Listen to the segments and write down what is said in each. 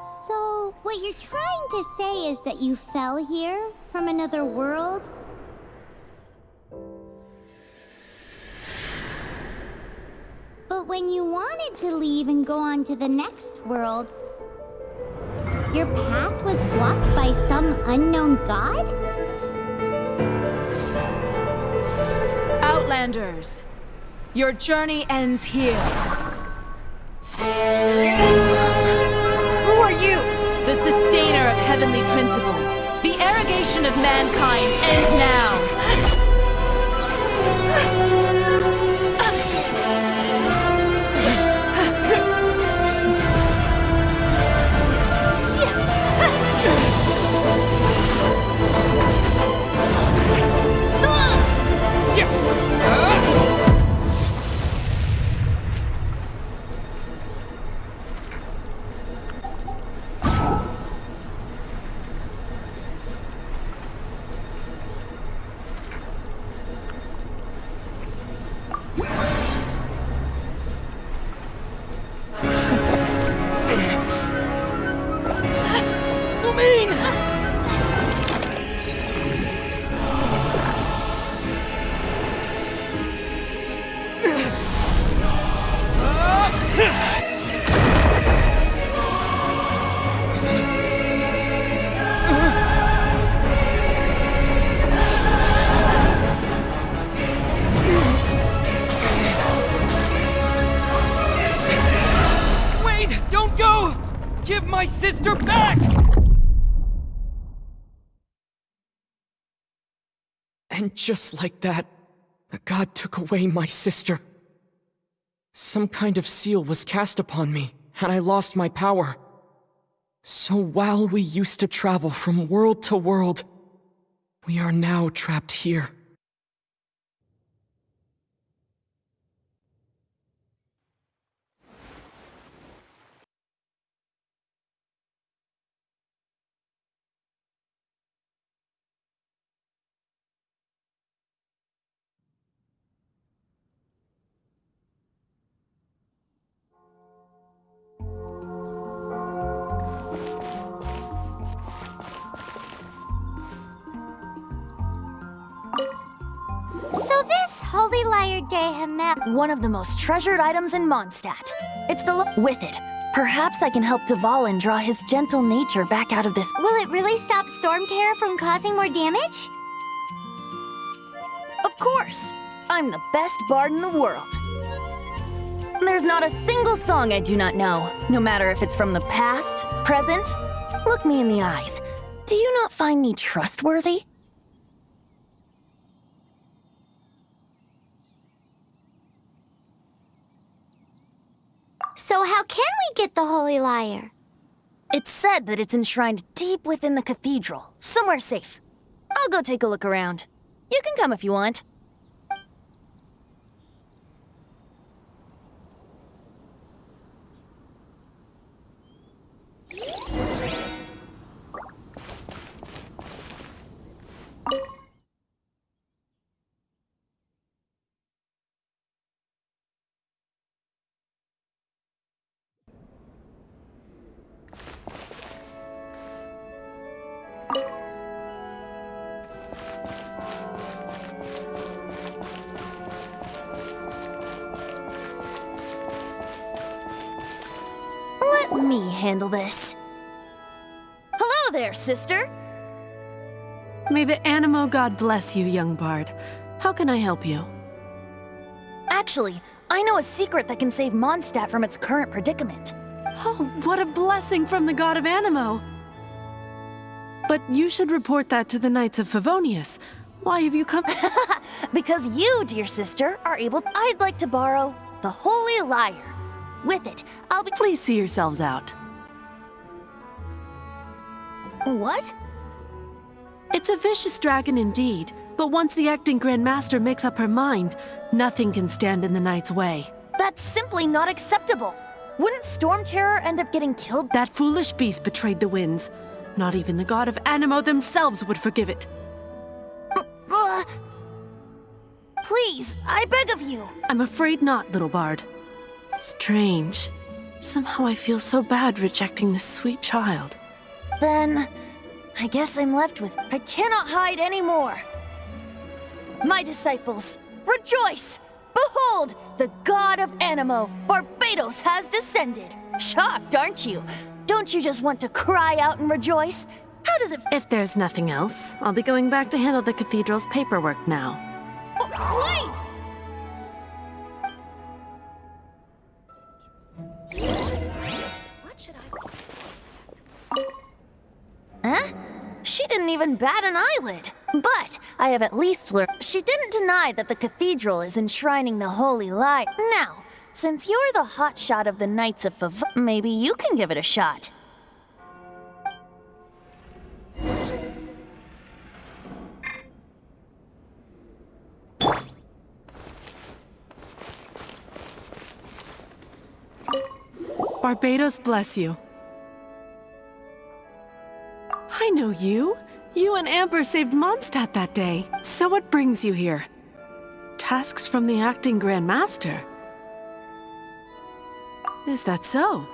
So, what you're trying to say is that you fell here from another world? But when you wanted to leave and go on to the next world, your path was blocked by some unknown god? Outlanders, your journey ends here. Who are you? The sustainer of heavenly principles. The arrogation of mankind ends now. Give my sister back! And just like that, the god took away my sister. Some kind of seal was cast upon me, and I lost my power. So while we used to travel from world to world, we are now trapped here. So this Holy Lyre de Hamel... One of the most treasured items in Mondstadt. It's the with it. Perhaps I can help Dvalin draw his gentle nature back out of this. Will it really stop Storm Terror from causing more damage? Of course! I'm the best bard in the world. There's not a single song I do not know, no matter if it's from the past, present. Look me in the eyes. Do you not find me trustworthy? So how can we get the Holy Lyre? It's said that it's enshrined deep within the cathedral, somewhere safe. I'll go take a look around. You can come if you want. Let me handle this. Hello there, sister! May the Animo god bless you, young bard. How can I help you? Actually, I know a secret that can save Mondstadt from its current predicament. Oh, what a blessing from the god of Animo! But you should report that to the Knights of Favonius. Why have you come— Because you, dear sister, are able— I'd like to borrow the Holy Lyre. With it, I'll be— Please see yourselves out. What? It's a vicious dragon indeed, but once the acting Grand Master makes up her mind, nothing can stand in the Knight's way. That's simply not acceptable. Wouldn't Storm Terror end up getting killed? That foolish beast betrayed the winds. Not even the god of Animo themselves would forgive it. Please, I beg of you. I'm afraid not, little bard. Strange. Somehow I feel so bad rejecting this sweet child. Then, I guess I'm left with... I cannot hide anymore. My disciples, rejoice! Behold, the god of Animo, Barbados, has descended. Shocked, aren't you? Don't you just want to cry out and rejoice? How does it... If there's nothing else, I'll be going back to handle the cathedral's paperwork now. Wait! Huh? She didn't even bat an eyelid. But I have at least learned she didn't deny that the cathedral is enshrining the holy light. Now, since you're the hotshot of the Knights of maybe you can give it a shot. Barbados bless you. I know you. You and Amber saved Mondstadt that day. So what brings you here? Tasks from the acting Grand Master. Is that so?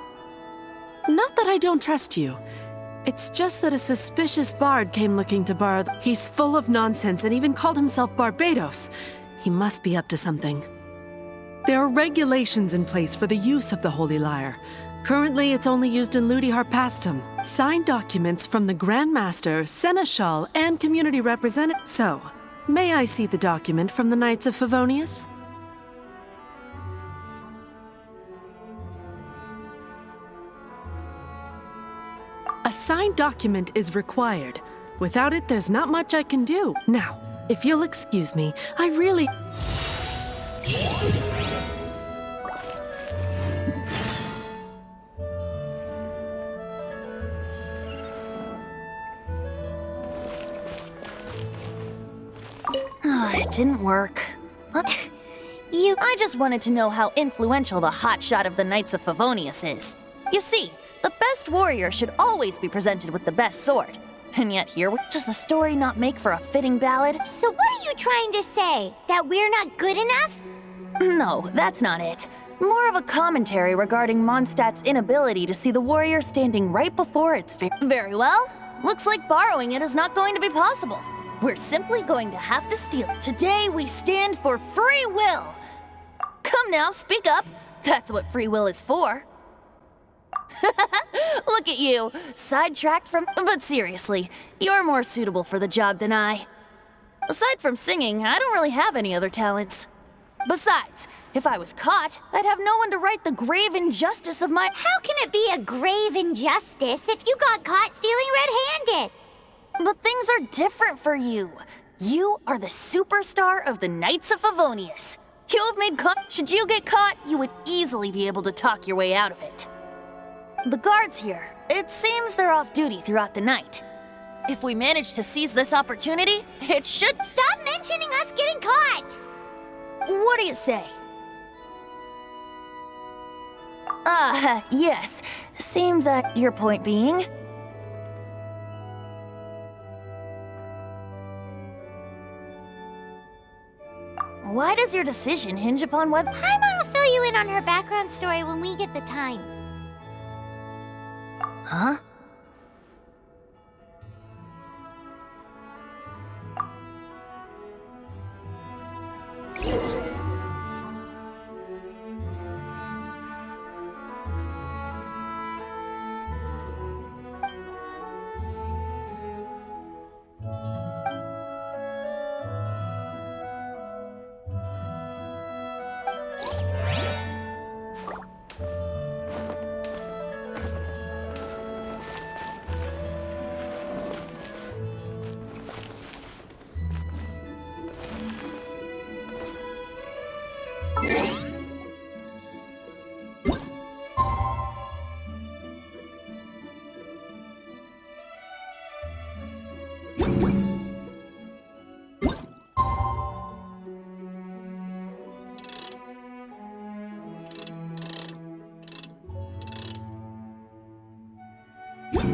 Not that I don't trust you. It's just that a suspicious bard came looking to borrow He's full of nonsense and even called himself Barbados. He must be up to something. There are regulations in place for the use of the Holy Lyre. Currently, it's only used in Ludi Harpastum. Signed documents from the Grand Master, Seneschal, and community representative. So, may I see the document from the Knights of Favonius? A signed document is required. Without it, there's not much I can do. Now, if you'll excuse me, I really... Oh, it didn't work. I just wanted to know how influential the hotshot of the Knights of Favonius is. You see, the best warrior should always be presented with the best sword. And yet here, does the story not make for a fitting ballad? So what are you trying to say? That we're not good enough? No, that's not it. More of a commentary regarding Mondstadt's inability to see the warrior standing right before its Very well. Looks like borrowing it is not going to be possible. We're simply going to have to steal it. Today we stand for free will. Come now, speak up. That's what free will is for. Look at you, sidetracked from... But seriously, you're more suitable for the job than I. Aside from singing, I don't really have any other talents. Besides, if I was caught, I'd have no one to right the grave injustice of my... How can it be a grave injustice if you got caught stealing red-handed? But things are different for you. You are the superstar of the Knights of Favonius. You have made Should you get caught, you would easily be able to talk your way out of it. The guards here, it seems they're off duty throughout the night. If we manage to seize this opportunity, it should... Stop mentioning us getting caught! What do you say? Yes. Seems that your point being... Why does your decision hinge upon whether... Paimon will fill you in on her background story when we get the time. Huh?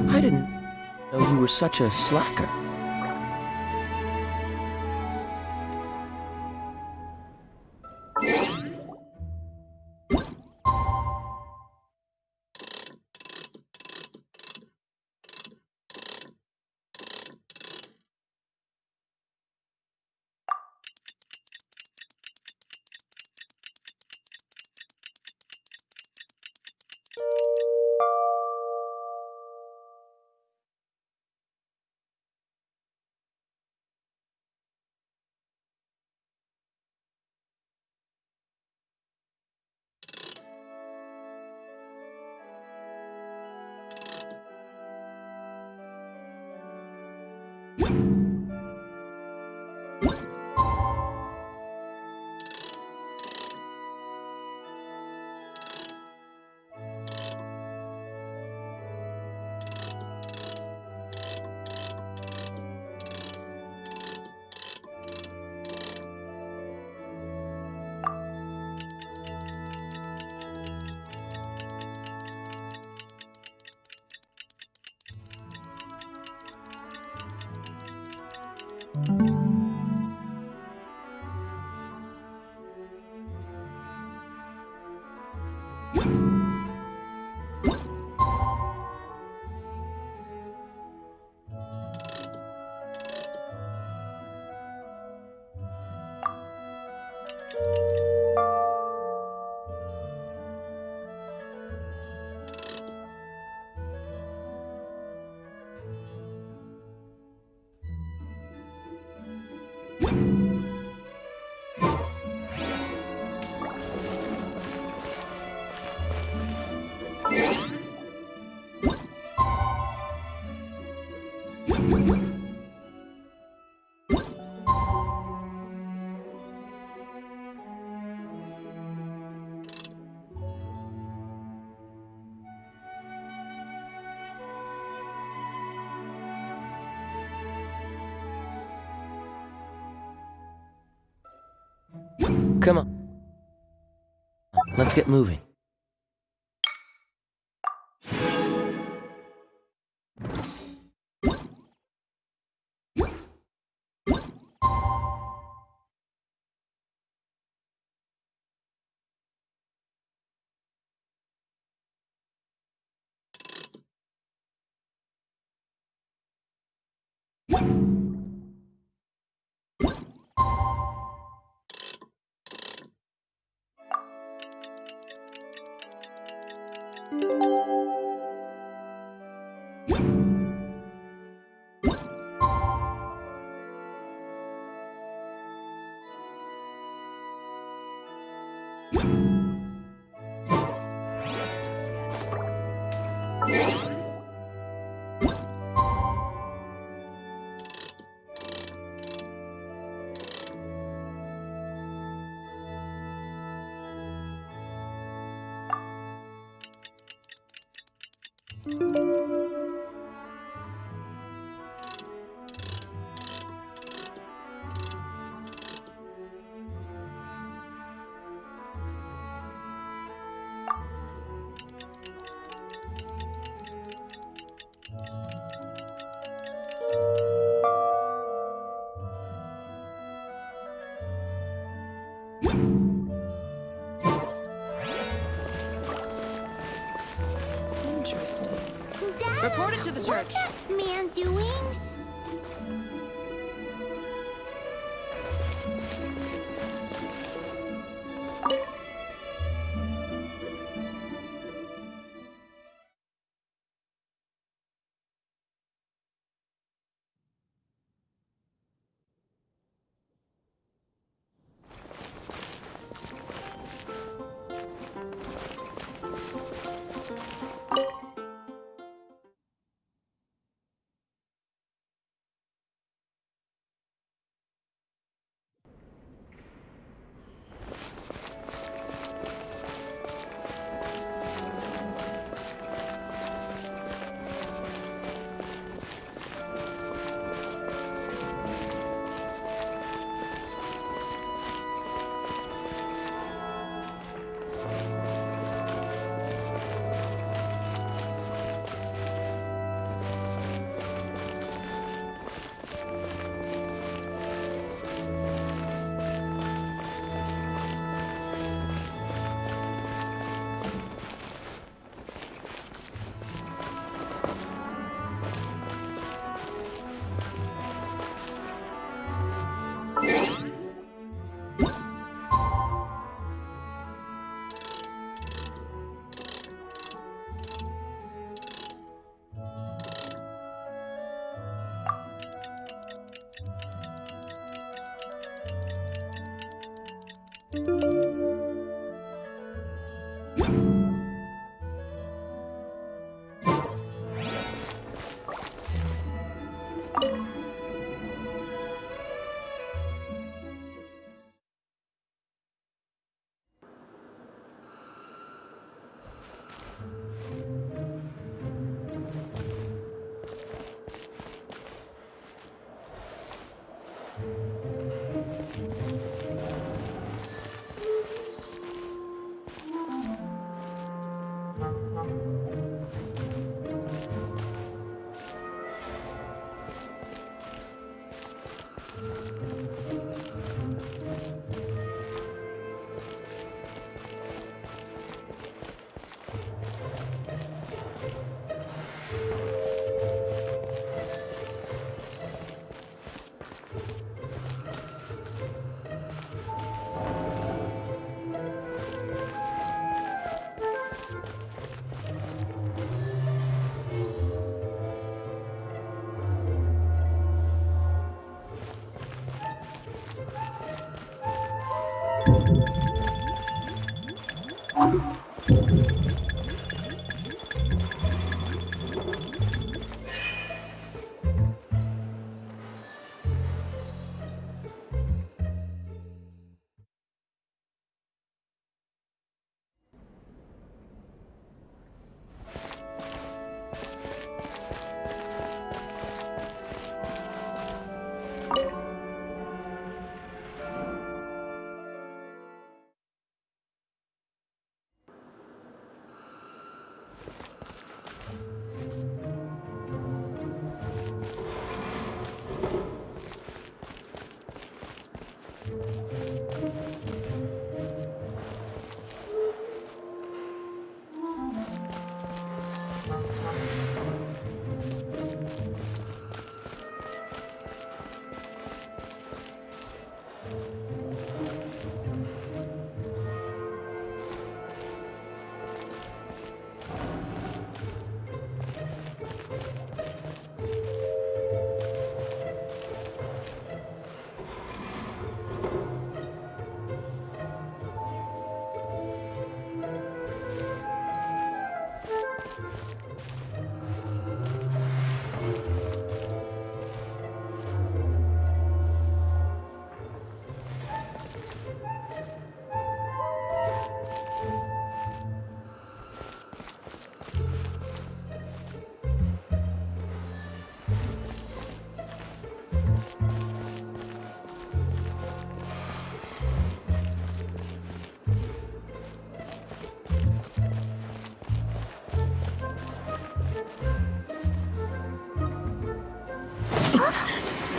I didn't know you were such a slacker. Come on. Let's get moving. Interesting. Dad, Report it to the church. what's that man doing?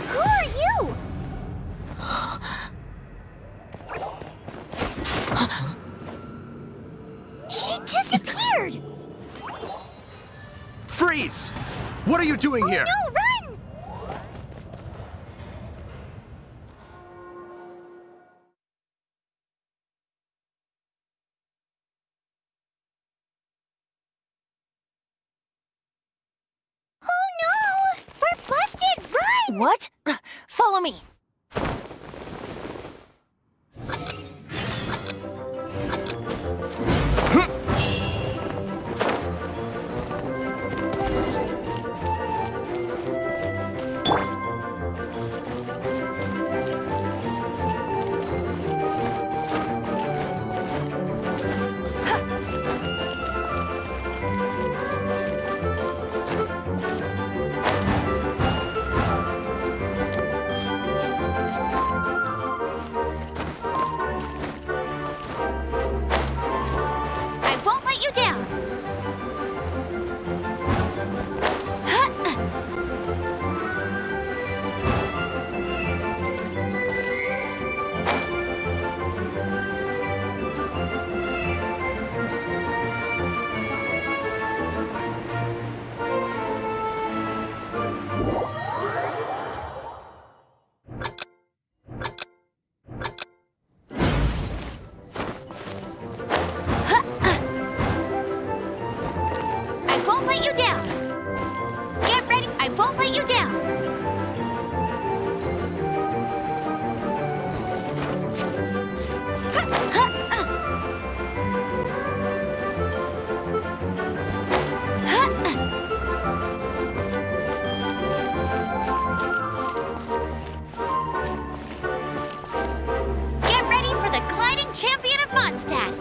Who are you? She disappeared! Freeze! What are you doing here? No, run! Oh no! We're busted! Run! What? Follow me. I won't let you down! I won't let you down! Get ready! I won't let you down! Get ready for the gliding champion of Mondstadt!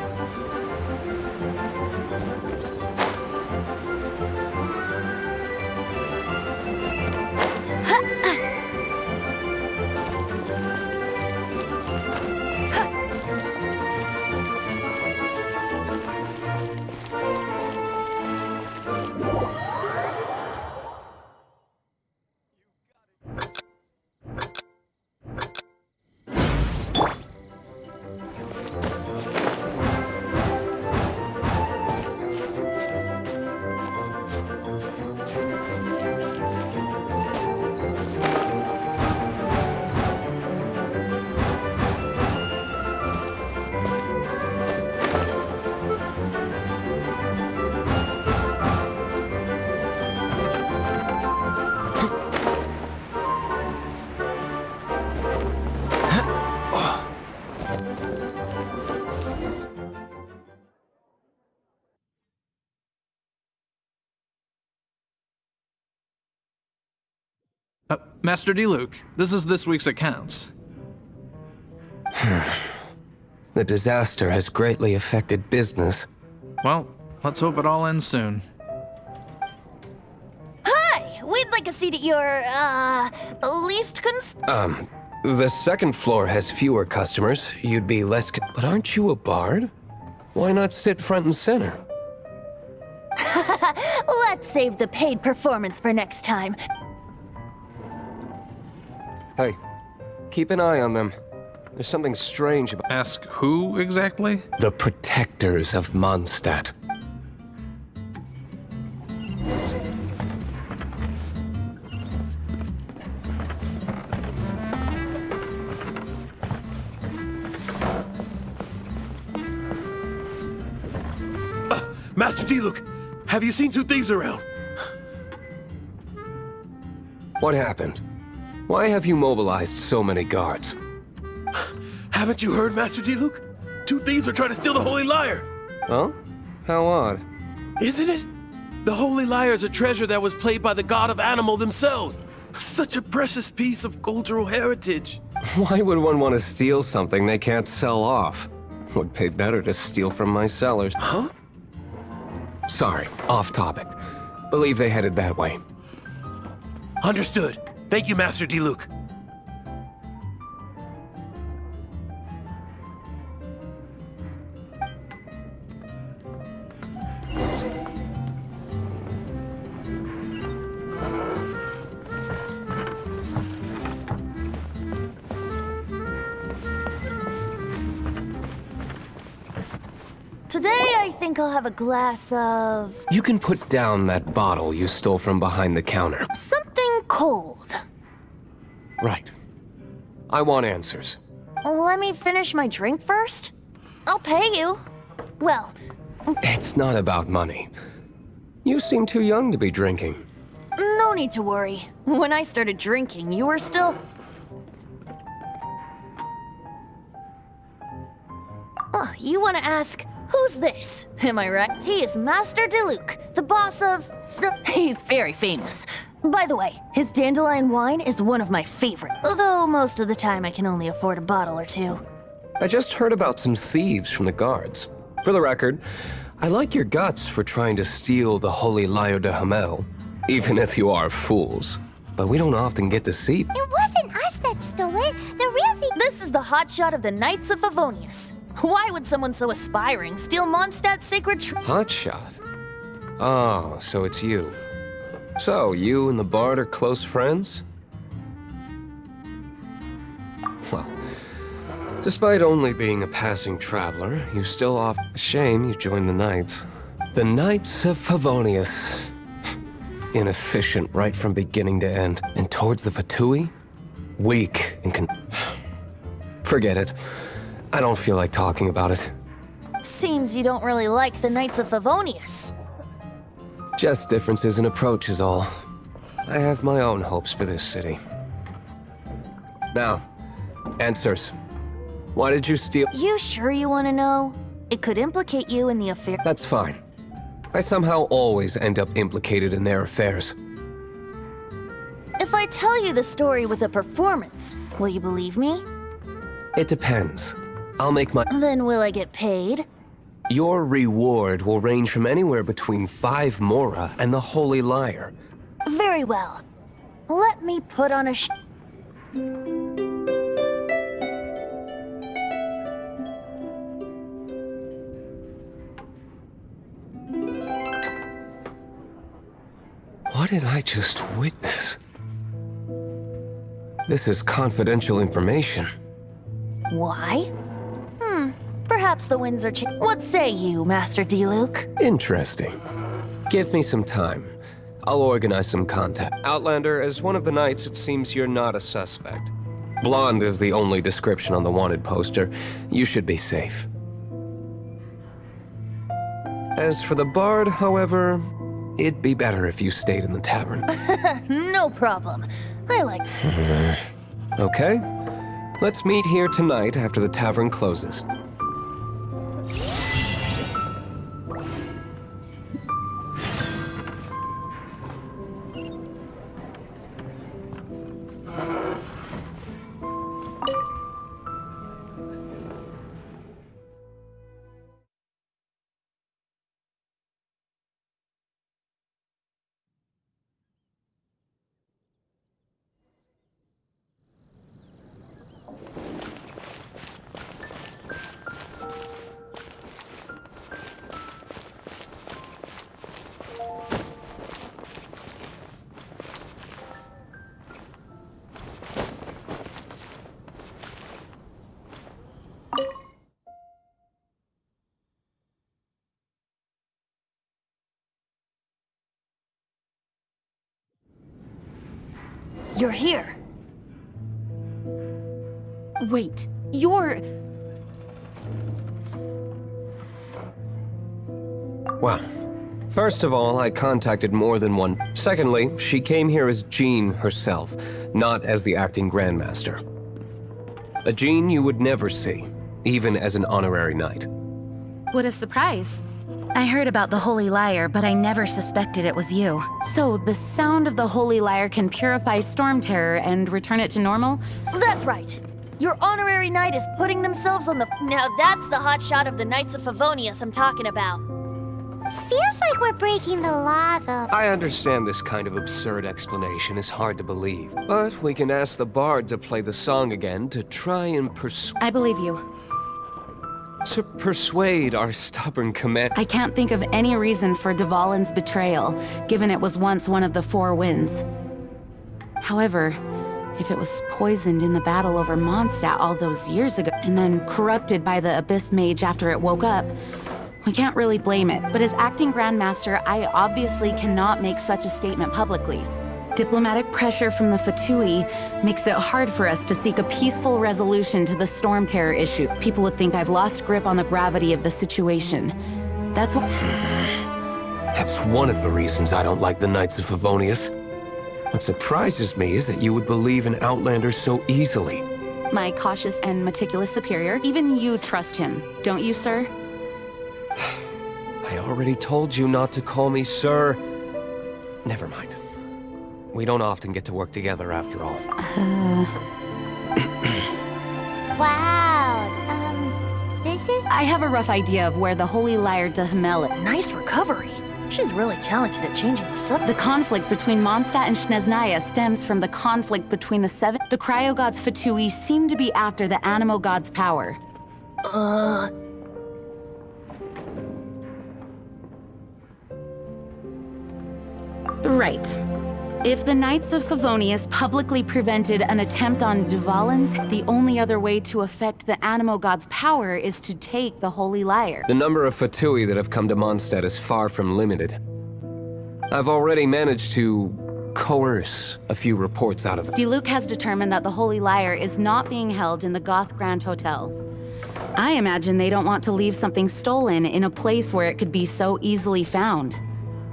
Master Diluc, this is this week's accounts. The disaster has greatly affected business. Well, let's hope it all ends soon. Hi! We'd like a seat at your, least The second floor has fewer customers. You'd be less but aren't you a bard? Why not sit front and center? Let's save the paid performance for next time. Hey, keep an eye on them. There's something strange about Ask who exactly? the protectors of Mondstadt. Master Diluc, have you seen two thieves around? What happened? Why have you mobilized so many guards? Haven't you heard, Master Diluc? Two thieves are trying to steal the Holy Lyre. Oh? How odd. Isn't it? The Holy Lyre is a treasure that was played by the god of animal themselves. Such a precious piece of cultural heritage. Why would one want to steal something they can't sell off? Would pay better to steal from my sellers. Huh? Sorry, off topic. Believe they headed that way. Understood. Thank you, Master Diluc. Today, I think I'll have a glass of... You can put down that bottle you stole from behind the counter. something cold. Right. I want answers. Let me finish my drink first. I'll pay you. Well, It's not about money. You seem too young to be drinking. no need to worry. When I started drinking, you were still... Oh, you want to ask, who's this? Am I right? He is Master Diluc, the boss of... He's very famous. By the way, his dandelion wine is one of my favorite, although most of the time I can only afford a bottle or two. I just heard about some thieves from the guards. For the record, I like your guts for trying to steal the Holy Lyre de Hamel, even if you are fools. But we don't often get to see... It wasn't us that stole it. The real thing. This is the hotshot of the Knights of Favonius. Why would someone so aspiring steal Mondstadt's sacred Hotshot? Oh, so it's you. So, you and the Bard are close friends? Well, despite only being a passing traveler, you still off... Shame you joined the Knights. The Knights of Favonius. Inefficient right from beginning to end. And towards the Fatui? Weak and Forget it. I don't feel like talking about it. Seems you don't really like the Knights of Favonius. Just differences in approach is all. I have my own hopes for this city. Now, answers. Why did you steal? You sure you want to know? It could implicate you in the affair. That's fine. I somehow always end up implicated in their affairs. If I tell you the story with a performance, will you believe me? It depends. I'll make my... Then will I get paid? Your reward will range from anywhere between 5 mora and the Holy Lyre. Very well. Let me put on a What did I just witness? This is confidential information. Why? Perhaps the winds are What say you, Master Diluc? Interesting. Give me some time. I'll organize some contact. Outlander, as one of the knights, it seems you're not a suspect. Blonde is the only description on the wanted poster. You should be safe. As for the bard, however, it'd be better if you stayed in the tavern. No problem. I like... Okay. Let's meet here tonight after the tavern closes. You're here. Wait, you're... Well, first of all, I contacted more than one. Secondly, she came here as Jean herself, not as the acting Grandmaster. A Jean you would never see, even as an honorary knight. What a surprise. I heard about the Holy Lyre, but I never suspected it was you. So, the sound of the Holy Lyre can purify Storm Terror and return it to normal? That's right. Your honorary knight is putting themselves on the... Now that's the hot shot of the Knights of Favonius I'm talking about. Feels like we're breaking the law, though. I understand this kind of absurd explanation is hard to believe, but we can ask the bard to play the song again to try and I believe you. to persuade our stubborn command. I can't think of any reason for Dvalin's betrayal, given it was once one of the Four Winds. However, if it was poisoned in the battle over Mondstadt all those years ago, and then corrupted by the Abyss Mage after it woke up, we can't really blame it. But as acting Grandmaster, I obviously cannot make such a statement publicly. Diplomatic pressure from the Fatui makes it hard for us to seek a peaceful resolution to the Storm Terror issue. People would think I've lost grip on the gravity of the situation. That's what... That's one of the reasons I don't like the Knights of Favonius. What surprises me is that you would believe in Outlanders so easily. My cautious and meticulous superior, even you trust him, don't you, sir? I already told you not to call me sir. Never mind. We don't often get to work together after all. Wow, this is... I have a rough idea of where the Holy Lyre de Himmel is. Nice recovery. She's really talented at changing the subject. The conflict between Mondstadt and Snezhnaya stems from the conflict between the seven... The cryo-gods Fatui seem to be after the Animo god's power. Right. If the Knights of Favonius publicly prevented an attempt on Dvalin's, the only other way to affect the Animo god's power is to take the Holy Lyre. The number of Fatui that have come to Mondstadt is far from limited. I've already managed to coerce a few reports out of it. Diluc has determined that the Holy Lyre is not being held in the Goth Grand Hotel. I imagine they don't want to leave something stolen in a place where it could be so easily found.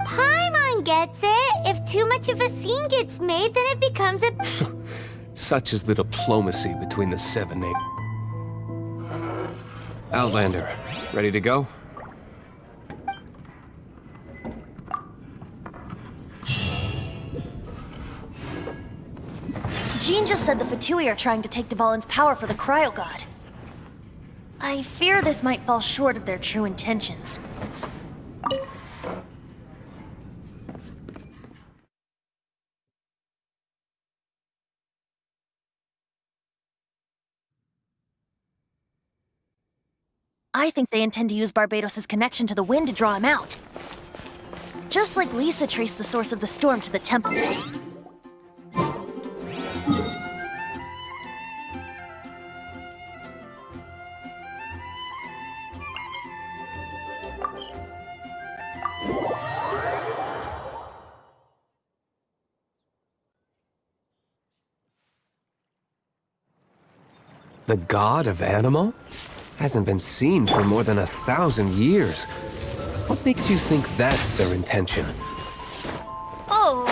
Paimon gets it. If too much of a scene gets made, then it becomes a... Such is the diplomacy between the seven names. Outlander, ready to go? Jean just said the Fatui are trying to take Dvalin's power for the Cryo God. I fear this might fall short of their true intentions. I think they intend to use Barbados' connection to the wind to draw him out. Just like Lisa traced the source of the storm to the temples. The god of Animo? Hasn't been seen for more than 1,000 years. What makes you think that's their intention? Oh!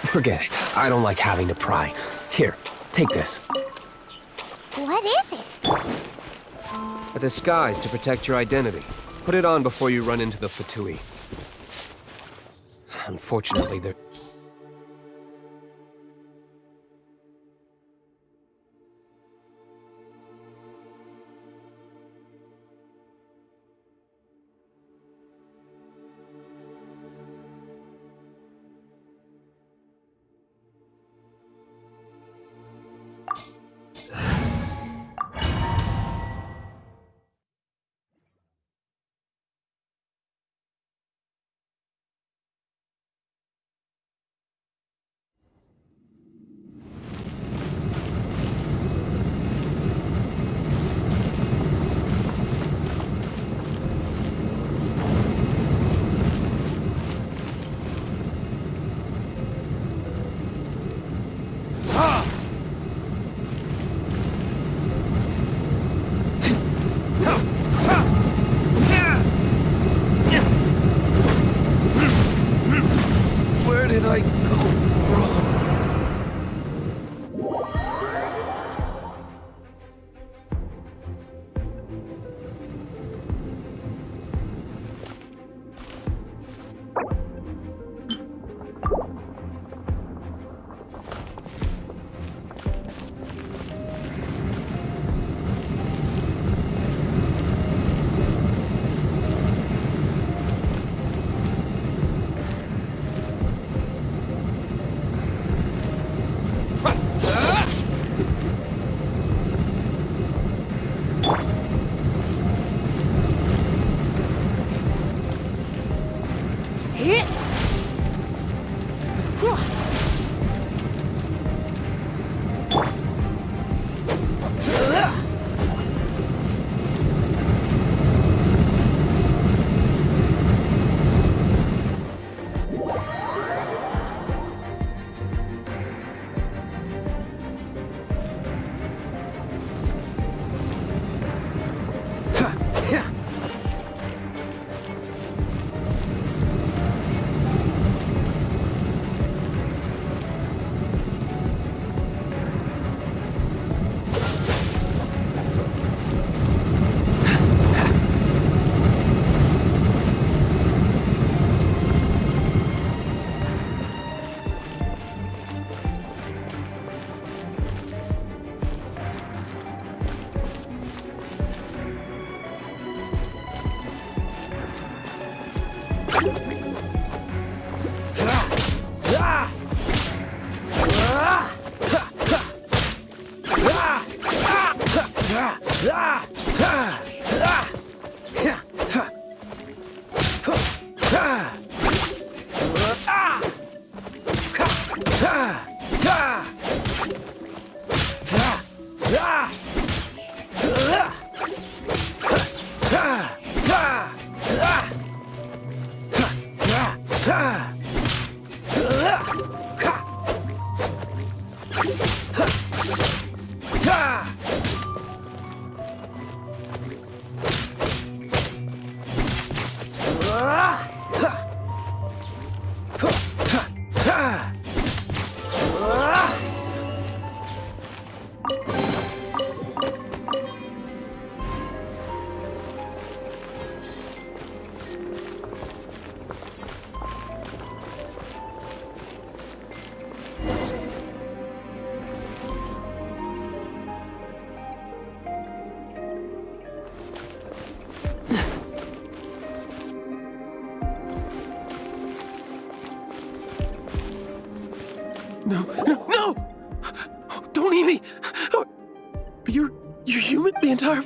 Forget it. I don't like having to pry. Here, take this. What is it? A disguise to protect your identity. Put it on before you run into the Fatui. Unfortunately, they're...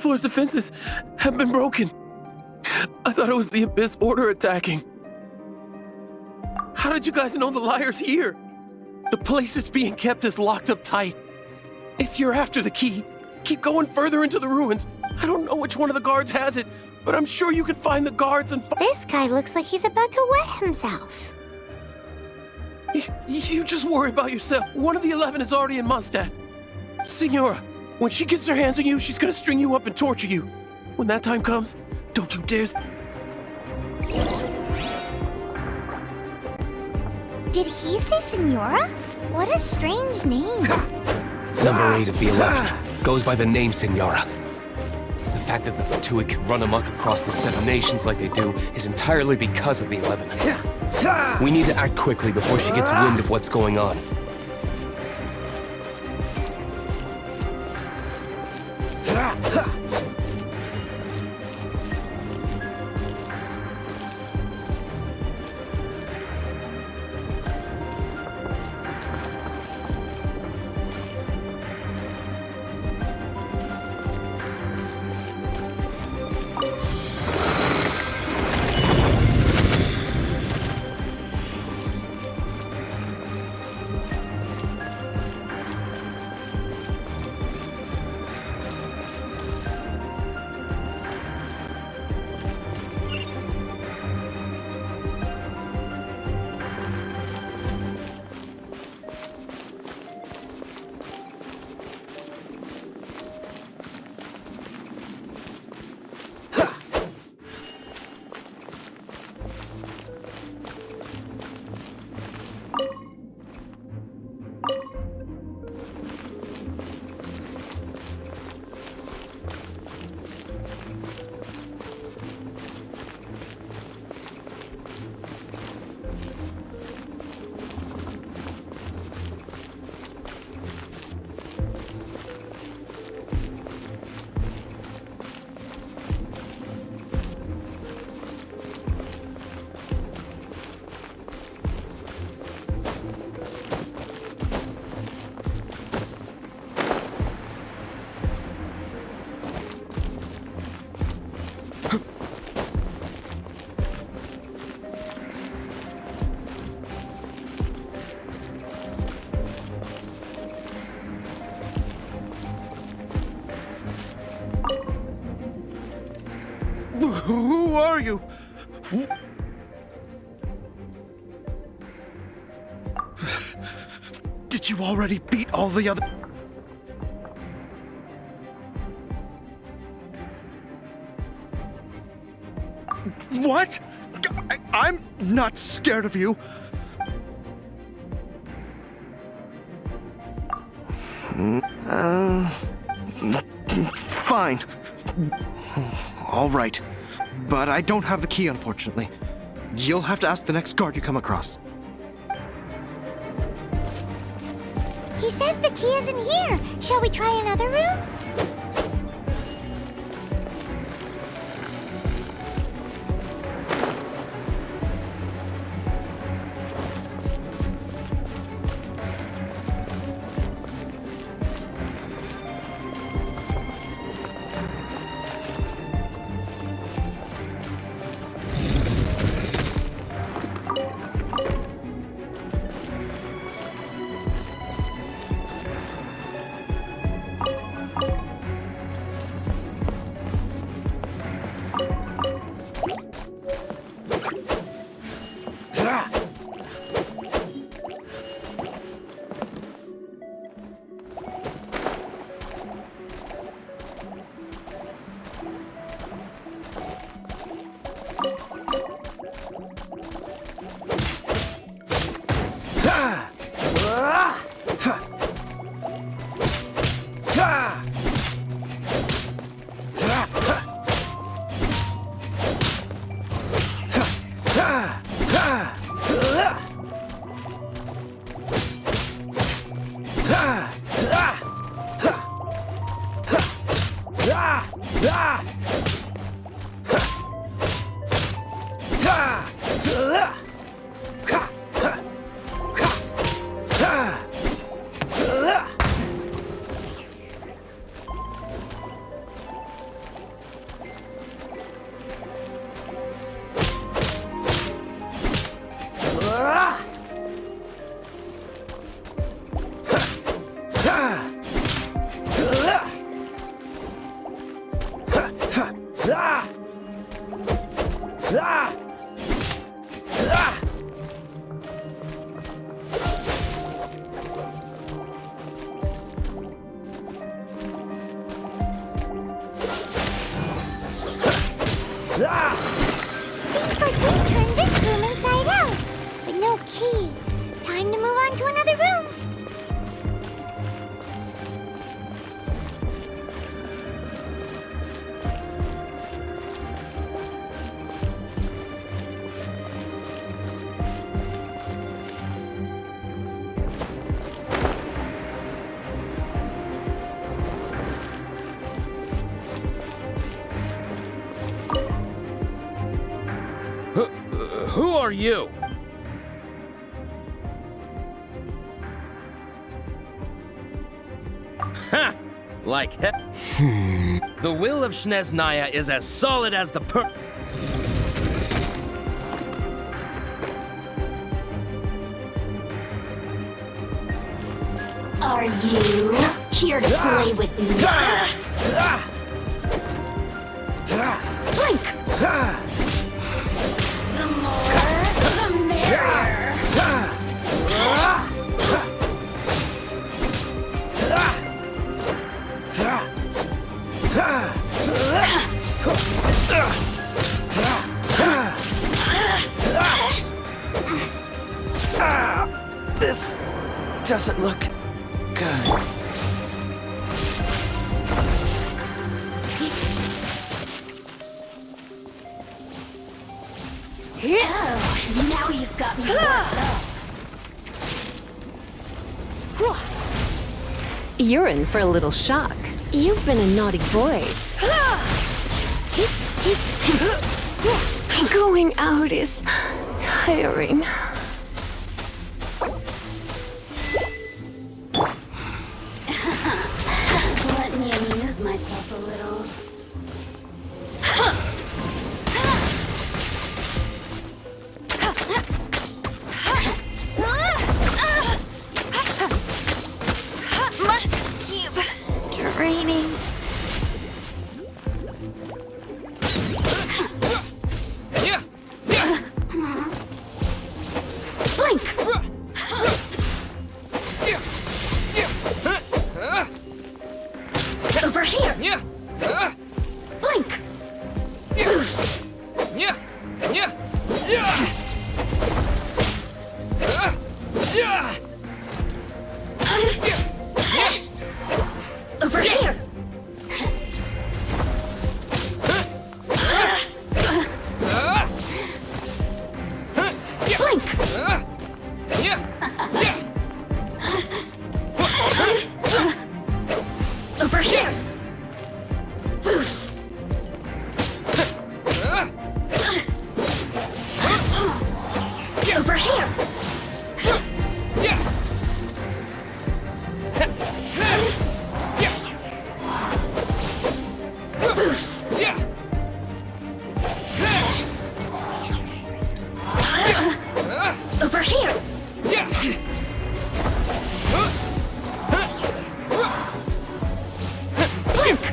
floor's defenses have been broken. I thought it was the Abyss Order attacking. How did you guys know the liar's here? The place it's being kept is locked up tight. If you're after the key, keep going further into the ruins. I don't know which one of the guards has it, but I'm sure you can find the guards and This guy looks like he's about to wet himself. You just worry about yourself. One of the 11 is already in Mondstadt. Signora, when she gets her hands on you, she's gonna string you up and torture you. When that time comes, don't you dare... Did he say Senora? What a strange name. Number 8 of the 11 goes by the name Senora. The fact that the Fatui can run amok across the 7 nations like they do is entirely because of the 11. We need to act quickly before she gets wind of what's going on. Who are you? Did you already beat all the other... What? I'm not scared of you. Fine. All right. But I don't have the key, unfortunately. You'll have to ask the next guard you come across. He says the key isn't here. Shall we try another room? Seems like we turned this room inside out, but no key. Time to move on to another room. Who are you? Ha! Like he- The will of Shneznaya is as solid as the Are you here to play with me? Blink! The more, the merrier. This doesn't look good. Oh, now you've got me locked up. You're in for a little shock. You've been a naughty boy. Going out is tiring. Let me amuse myself a little. Must keep draining. Blink! Over here! Blink! Over here! Blink! Over here! Over here! Over here! Blink!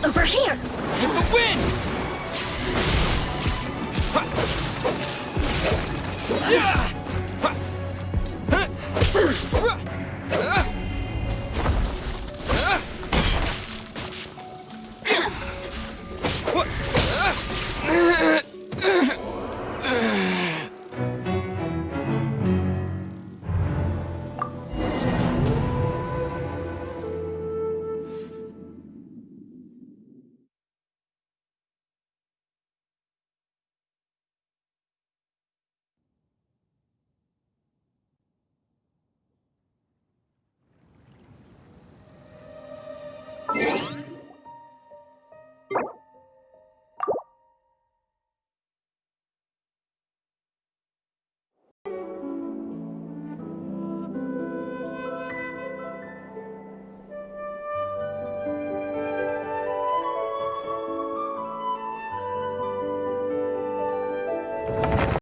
Over here! Get the wind!